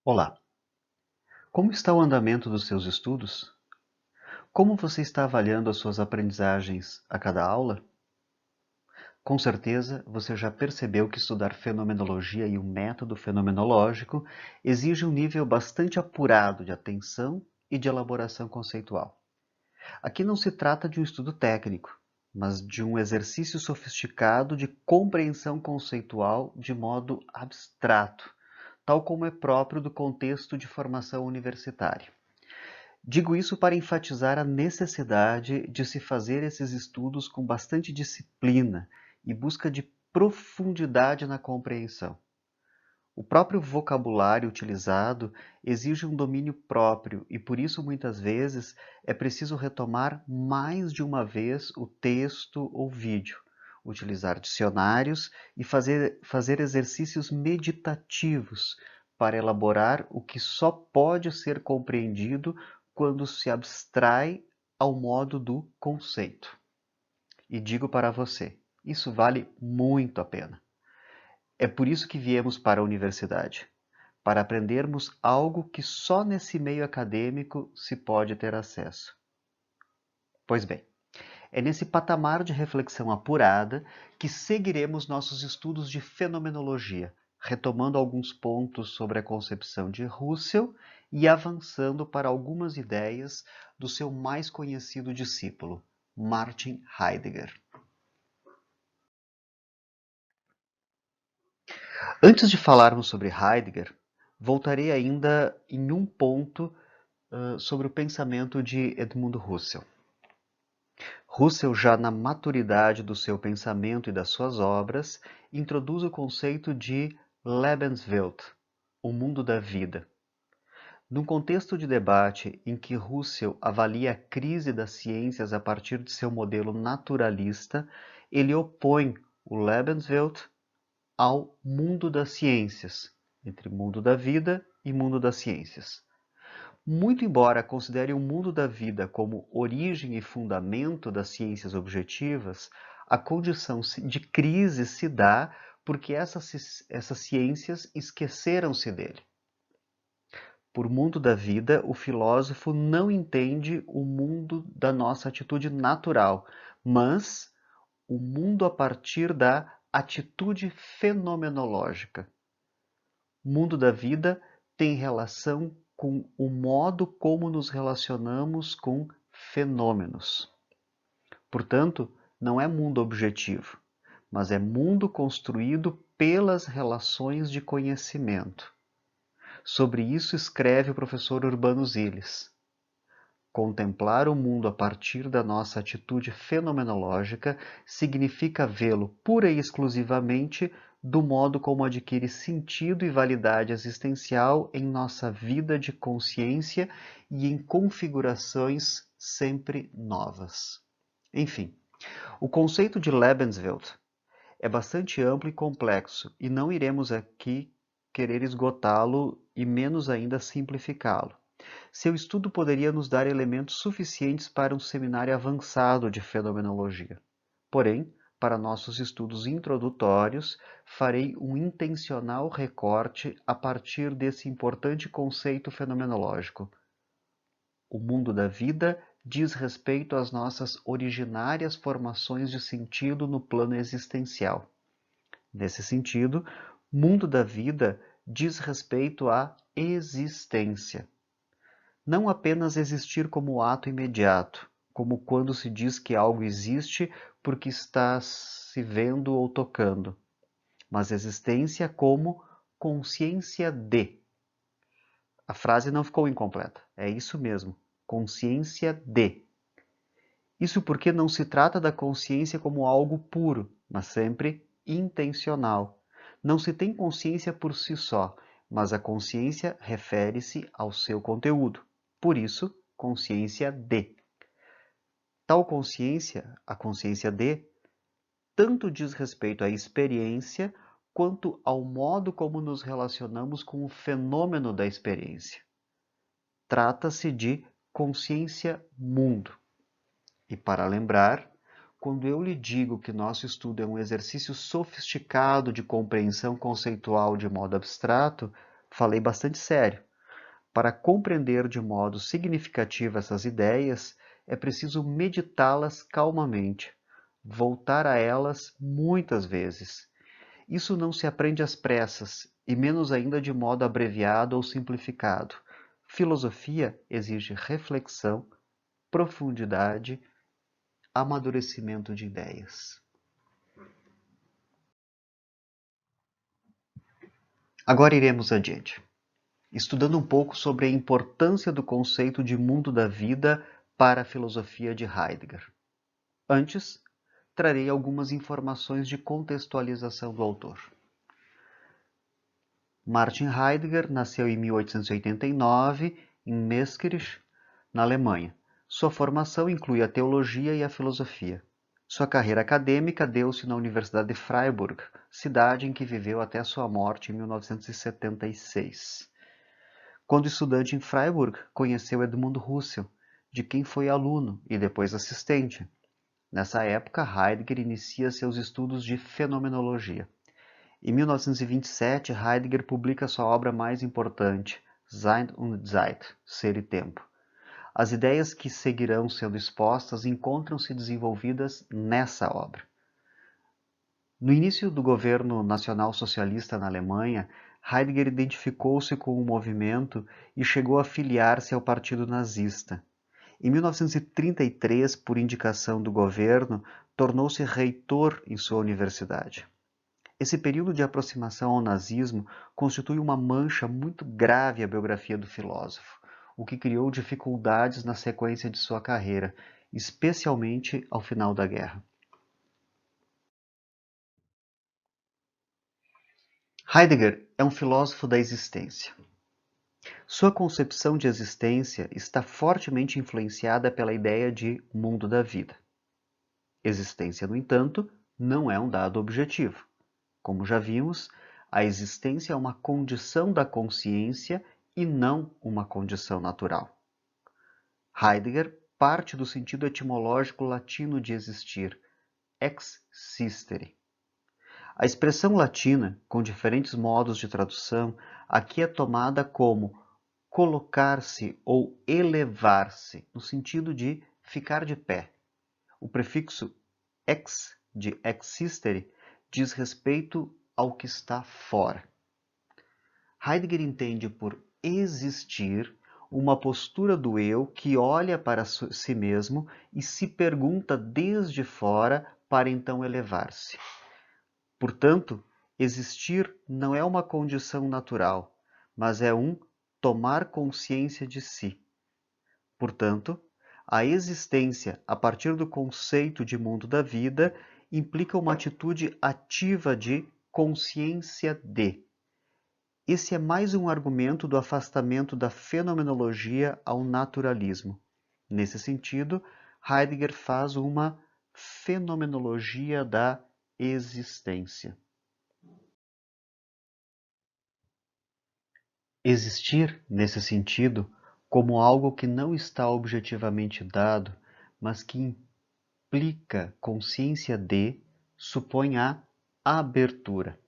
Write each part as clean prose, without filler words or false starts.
Olá, como está o andamento dos seus estudos? Como você está avaliando as suas aprendizagens a cada aula? Com certeza, você já percebeu que estudar fenomenologia e o método fenomenológico exige um nível bastante apurado de atenção e de elaboração conceitual. Aqui não se trata de um estudo técnico, mas de um exercício sofisticado de compreensão conceitual de modo abstrato, tal como é próprio do contexto de formação universitária. Digo isso para enfatizar a necessidade de se fazer esses estudos com bastante disciplina e busca de profundidade na compreensão. O próprio vocabulário utilizado exige um domínio próprio e, por isso, muitas vezes é preciso retomar mais de uma vez o texto ou vídeo, utilizar dicionários e fazer exercícios meditativos para elaborar o que só pode ser compreendido quando se abstrai ao modo do conceito. E digo para você, isso vale muito a pena. É por isso que viemos para a universidade, para aprendermos algo que só nesse meio acadêmico se pode ter acesso. Pois bem, é nesse patamar de reflexão apurada que seguiremos nossos estudos de fenomenologia, retomando alguns pontos sobre a concepção de Russell e avançando para algumas ideias do seu mais conhecido discípulo, Martin Heidegger. Antes de falarmos sobre Heidegger, voltarei ainda em um ponto sobre o pensamento de Edmund Husserl. Husserl, já na maturidade do seu pensamento e das suas obras, introduz o conceito de Lebenswelt, o mundo da vida. Num contexto de debate em que Husserl avalia a crise das ciências a partir de seu modelo naturalista, ele opõe o Lebenswelt ao mundo das ciências, entre mundo da vida e mundo das ciências. Muito embora considere o mundo da vida como origem e fundamento das ciências objetivas, a condição de crise se dá porque essas ciências esqueceram-se dele. Por mundo da vida, o filósofo não entende o mundo da nossa atitude natural, mas o mundo a partir da atitude fenomenológica. O mundo da vida tem relação com o modo como nos relacionamos com fenômenos. Portanto, não é mundo objetivo, mas é mundo construído pelas relações de conhecimento. Sobre isso escreve o professor Urbano Ziles. Contemplar o mundo a partir da nossa atitude fenomenológica significa vê-lo pura e exclusivamente do modo como adquire sentido e validade existencial em nossa vida de consciência e em configurações sempre novas. Enfim, o conceito de Lebenswelt é bastante amplo e complexo e não iremos aqui querer esgotá-lo e menos ainda simplificá-lo. Seu estudo poderia nos dar elementos suficientes para um seminário avançado de fenomenologia. Porém, para nossos estudos introdutórios, farei um intencional recorte a partir desse importante conceito fenomenológico. O mundo da vida diz respeito às nossas originárias formações de sentido no plano existencial. Nesse sentido, mundo da vida diz respeito à existência. Não apenas existir como ato imediato, como quando se diz que algo existe porque está se vendo ou tocando, mas existência como consciência de. A frase não ficou incompleta. É isso mesmo, consciência de. Isso porque não se trata da consciência como algo puro, mas sempre intencional. Não se tem consciência por si só, mas a consciência refere-se ao seu conteúdo. Por isso, consciência de. Tal consciência, a consciência de, tanto diz respeito à experiência quanto ao modo como nos relacionamos com o fenômeno da experiência. Trata-se de consciência mundo. E para lembrar, quando eu lhe digo que nosso estudo é um exercício sofisticado de compreensão conceitual de modo abstrato, falei bastante sério. Para compreender de modo significativo essas ideias, é preciso meditá-las calmamente, voltar a elas muitas vezes. Isso não se aprende às pressas, e menos ainda de modo abreviado ou simplificado. Filosofia exige reflexão, profundidade, amadurecimento de ideias. Agora iremos adiante, estudando um pouco sobre a importância do conceito de mundo da vida para a filosofia de Heidegger. Antes, trarei algumas informações de contextualização do autor. Martin Heidegger nasceu em 1889 em Meßkirch, na Alemanha. Sua formação inclui a teologia e a filosofia. Sua carreira acadêmica deu-se na Universidade de Freiburg, cidade em que viveu até sua morte em 1976. Quando estudante em Freiburg, conheceu Edmund Husserl, de quem foi aluno e depois assistente. Nessa época, Heidegger inicia seus estudos de fenomenologia. Em 1927, Heidegger publica sua obra mais importante, Sein und Zeit, Ser e Tempo. As ideias que seguirão sendo expostas encontram-se desenvolvidas nessa obra. No início do governo nacional-socialista na Alemanha, Heidegger identificou-se com o movimento e chegou a filiar-se ao Partido Nazista. Em 1933, por indicação do governo, tornou-se reitor em sua universidade. Esse período de aproximação ao nazismo constitui uma mancha muito grave à biografia do filósofo, o que criou dificuldades na sequência de sua carreira, especialmente ao final da guerra. Heidegger é um filósofo da existência. Sua concepção de existência está fortemente influenciada pela ideia de mundo da vida. Existência, no entanto, não é um dado objetivo. Como já vimos, a existência é uma condição da consciência e não uma condição natural. Heidegger parte do sentido etimológico latino de existir, existere. A expressão latina, com diferentes modos de tradução, aqui é tomada como colocar-se ou elevar-se, no sentido de ficar de pé. O prefixo ex, de existere, diz respeito ao que está fora. Heidegger entende por existir uma postura do eu que olha para si mesmo e se pergunta desde fora para então elevar-se. Portanto, existir não é uma condição natural, mas é um tomar consciência de si. Portanto, a existência, a partir do conceito de mundo da vida, implica uma atitude ativa de consciência de. Esse é mais um argumento do afastamento da fenomenologia ao naturalismo. Nesse sentido, Heidegger faz uma fenomenologia da existência. Existir, nesse sentido, como algo que não está objetivamente dado, mas que implica consciência de, supõe a abertura.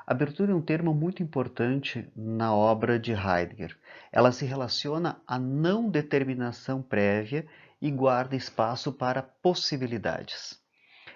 Abertura é um termo muito importante na obra de Heidegger. Ela se relaciona à não determinação prévia e guarda espaço para possibilidades.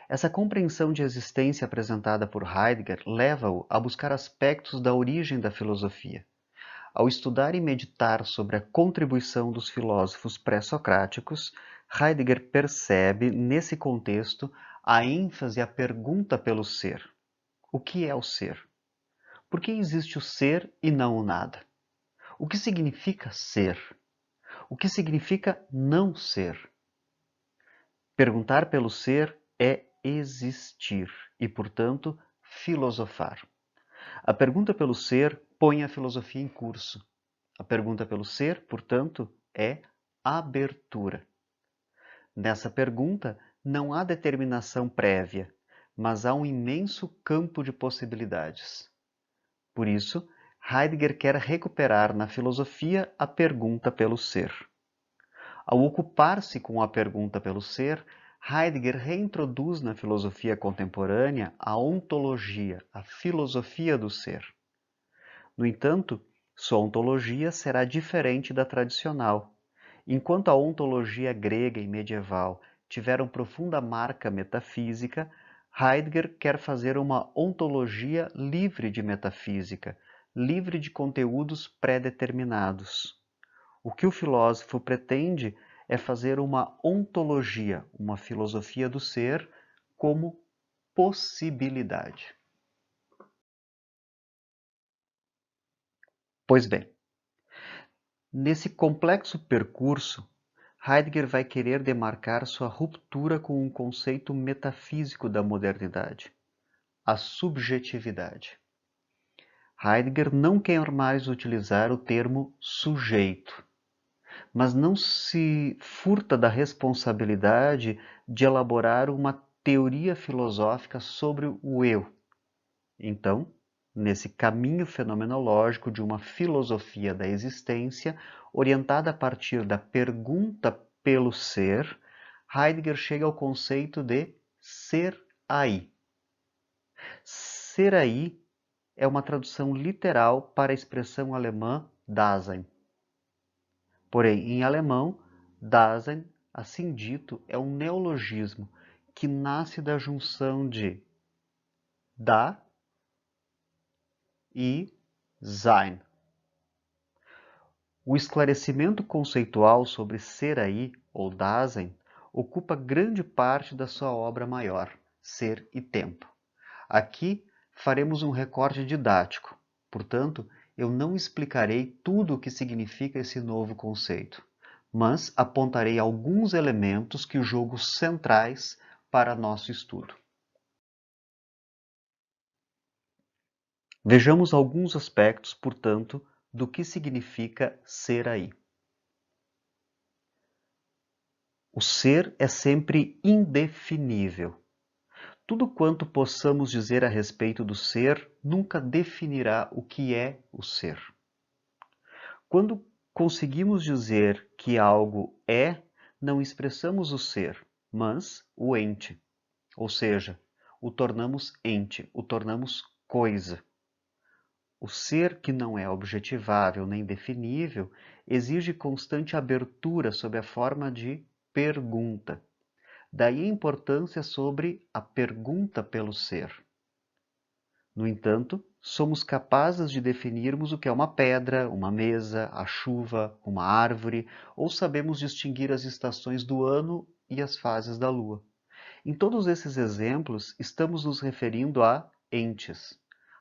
Essa compreensão de existência apresentada por Heidegger leva-o a buscar aspectos da origem da filosofia. Ao estudar e meditar sobre a contribuição dos filósofos pré-socráticos, Heidegger percebe, nesse contexto, a ênfase à pergunta pelo ser. O que é o ser? Por que existe o ser e não o nada? O que significa ser? O que significa não ser? Perguntar pelo ser é existir e, portanto, filosofar. A pergunta pelo ser põe a filosofia em curso. A pergunta pelo ser, portanto, é abertura. Nessa pergunta, não há determinação prévia, mas há um imenso campo de possibilidades. Por isso, Heidegger quer recuperar na filosofia a pergunta pelo ser. Ao ocupar-se com a pergunta pelo ser, Heidegger reintroduz na filosofia contemporânea a ontologia, a filosofia do ser. No entanto, sua ontologia será diferente da tradicional. Enquanto a ontologia grega e medieval tiveram profunda marca metafísica, Heidegger quer fazer uma ontologia livre de metafísica, livre de conteúdos pré-determinados. O que o filósofo pretende é fazer uma ontologia, uma filosofia do ser, como possibilidade. Pois bem, nesse complexo percurso, Heidegger vai querer demarcar sua ruptura com um conceito metafísico da modernidade, a subjetividade. Heidegger não quer mais utilizar o termo sujeito, mas não se furta da responsabilidade de elaborar uma teoria filosófica sobre o eu. Então, nesse caminho fenomenológico de uma filosofia da existência, orientada a partir da pergunta pelo ser, Heidegger chega ao conceito de ser aí. Ser aí é uma tradução literal para a expressão alemã Dasein. Porém, em alemão, Dasein, assim dito, é um neologismo que nasce da junção de da e sein. O esclarecimento conceitual sobre ser aí, ou Dasein, ocupa grande parte da sua obra maior, Ser e Tempo. Aqui faremos um recorte didático, portanto, eu não explicarei tudo o que significa esse novo conceito, mas apontarei alguns elementos que julgo centrais para nosso estudo. Vejamos alguns aspectos, portanto, do que significa ser aí. O ser é sempre indefinível. Tudo quanto possamos dizer a respeito do ser nunca definirá o que é o ser. Quando conseguimos dizer que algo é, não expressamos o ser, mas o ente. Ou seja, o tornamos ente, o tornamos coisa. O ser que não é objetivável nem definível exige constante abertura sob a forma de pergunta. Daí a importância sobre a pergunta pelo ser. No entanto, somos capazes de definirmos o que é uma pedra, uma mesa, a chuva, uma árvore, ou sabemos distinguir as estações do ano e as fases da lua. Em todos esses exemplos, estamos nos referindo a entes,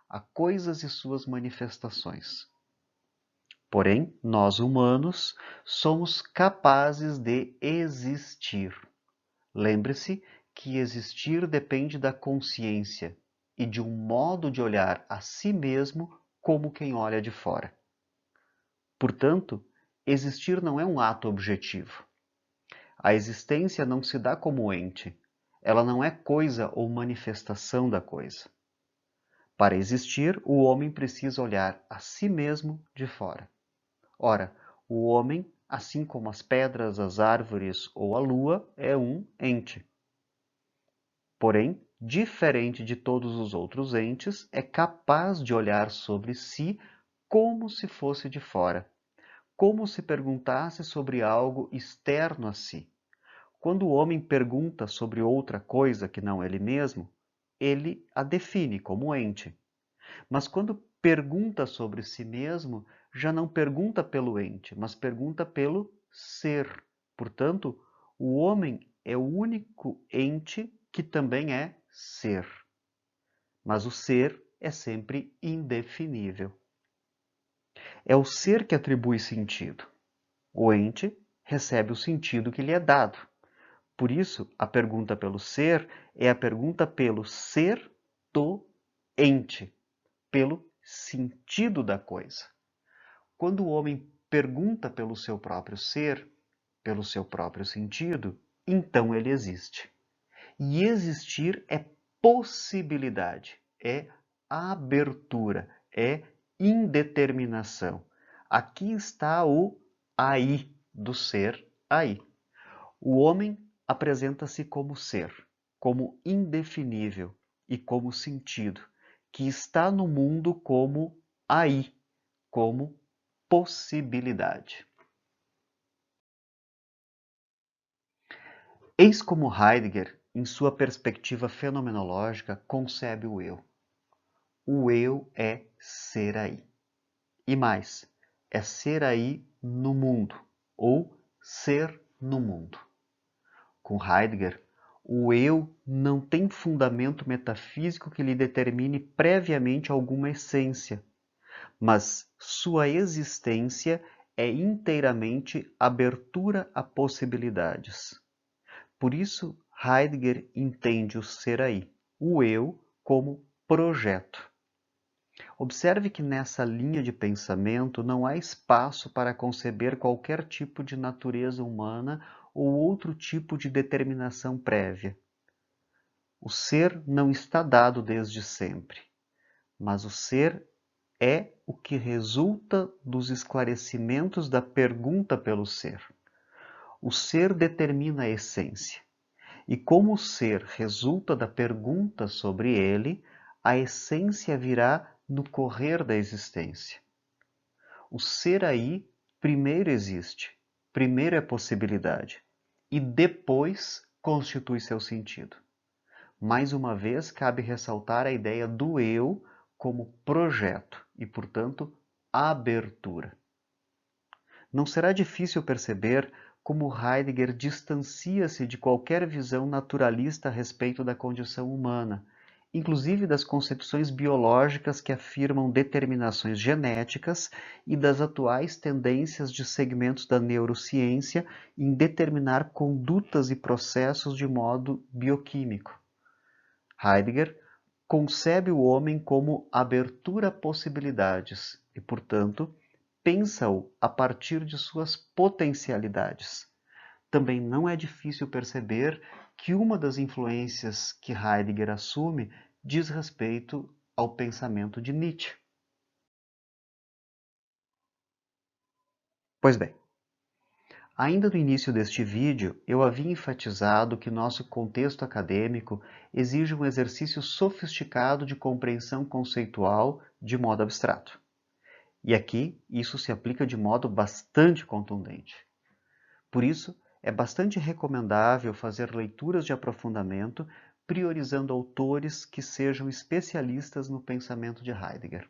a coisas e suas manifestações. Porém, nós humanos somos capazes de existir. Lembre-se que existir depende da consciência e de um modo de olhar a si mesmo como quem olha de fora. Portanto, existir não é um ato objetivo. A existência não se dá como ente. Ela não é coisa ou manifestação da coisa. Para existir, o homem precisa olhar a si mesmo de fora. Ora, o homem, assim como as pedras, as árvores ou a lua, é um ente. Porém, diferente de todos os outros entes, é capaz de olhar sobre si como se fosse de fora, como se perguntasse sobre algo externo a si. Quando o homem pergunta sobre outra coisa que não ele mesmo, ele a define como ente. Mas quando pergunta sobre si mesmo, já não pergunta pelo ente, mas pergunta pelo ser. Portanto, o homem é o único ente que também é ser. Mas o ser é sempre indefinível. É o ser que atribui sentido. O ente recebe o sentido que lhe é dado. Por isso, a pergunta pelo ser é a pergunta pelo ser do ente, pelo sentido da coisa. Quando o homem pergunta pelo seu próprio ser, pelo seu próprio sentido, então ele existe. E existir é possibilidade, é abertura, é indeterminação. Aqui está o aí do ser aí. O homem apresenta-se como ser, como indefinível e como sentido, que está no mundo como aí, como possibilidade. Eis como Heidegger, em sua perspectiva fenomenológica, concebe o eu. O eu é ser aí. E mais, é ser aí no mundo, ou ser no mundo. Com Heidegger, o eu não tem fundamento metafísico que lhe determine previamente alguma essência, mas sua existência é inteiramente abertura a possibilidades. Por isso, Heidegger entende o ser aí, o eu, como projeto. Observe que nessa linha de pensamento não há espaço para conceber qualquer tipo de natureza humana ou outro tipo de determinação prévia. O ser não está dado desde sempre, mas o ser é o que resulta dos esclarecimentos da pergunta pelo ser. O ser determina a essência, e como o ser resulta da pergunta sobre ele, a essência virá no correr da existência. O ser aí primeiro existe, primeiro é possibilidade, e depois constitui seu sentido. Mais uma vez, cabe ressaltar a ideia do eu como projeto e, portanto, abertura. Não será difícil perceber como Heidegger distancia-se de qualquer visão naturalista a respeito da condição humana, inclusive das concepções biológicas que afirmam determinações genéticas e das atuais tendências de segmentos da neurociência em determinar condutas e processos de modo bioquímico. Heidegger concebe o homem como abertura a possibilidades e, portanto, pensa-o a partir de suas potencialidades. Também não é difícil perceber que uma das influências que Heidegger assume diz respeito ao pensamento de Nietzsche. Pois bem, ainda no início deste vídeo, eu havia enfatizado que nosso contexto acadêmico exige um exercício sofisticado de compreensão conceitual de modo abstrato. E aqui isso se aplica de modo bastante contundente. Por isso, é bastante recomendável fazer leituras de aprofundamento, priorizando autores que sejam especialistas no pensamento de Heidegger.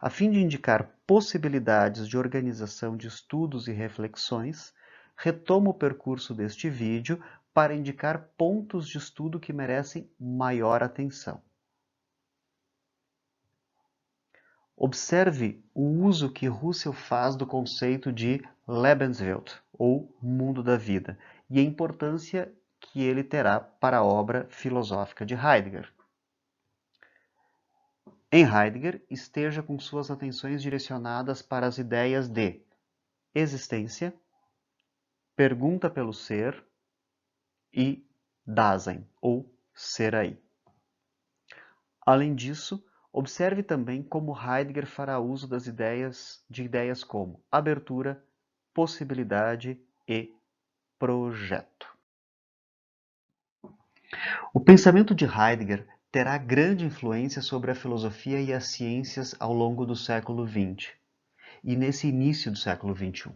A fim de indicar possibilidades de organização de estudos e reflexões, retomo o percurso deste vídeo para indicar pontos de estudo que merecem maior atenção. Observe o uso que Husserl faz do conceito de Lebenswelt, ou mundo da vida, e a importância que ele terá para a obra filosófica de Heidegger. Em Heidegger, esteja com suas atenções direcionadas para as ideias de existência, pergunta pelo ser e Dasein, ou ser aí. Além disso, observe também como Heidegger fará uso de ideias como abertura, possibilidade e projeto. O pensamento de Heidegger terá grande influência sobre a filosofia e as ciências ao longo do século XX e nesse início do século XXI.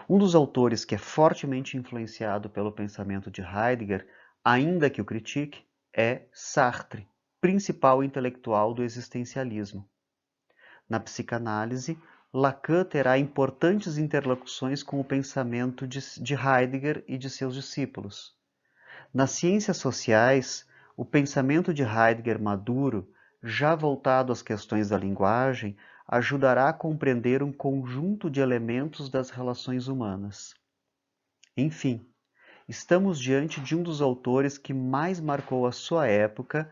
Um dos autores que é fortemente influenciado pelo pensamento de Heidegger, ainda que o critique, é Sartre, principal intelectual do existencialismo. Na psicanálise, Lacan terá importantes interlocuções com o pensamento de Heidegger e de seus discípulos. Nas ciências sociais, o pensamento de Heidegger maduro, já voltado às questões da linguagem, ajudará a compreender um conjunto de elementos das relações humanas. Enfim, estamos diante de um dos autores que mais marcou a sua época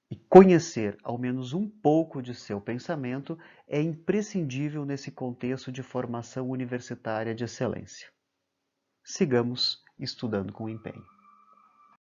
e conhecer ao menos um pouco de seu pensamento é imprescindível nesse contexto de formação universitária de excelência. Sigamos estudando com empenho.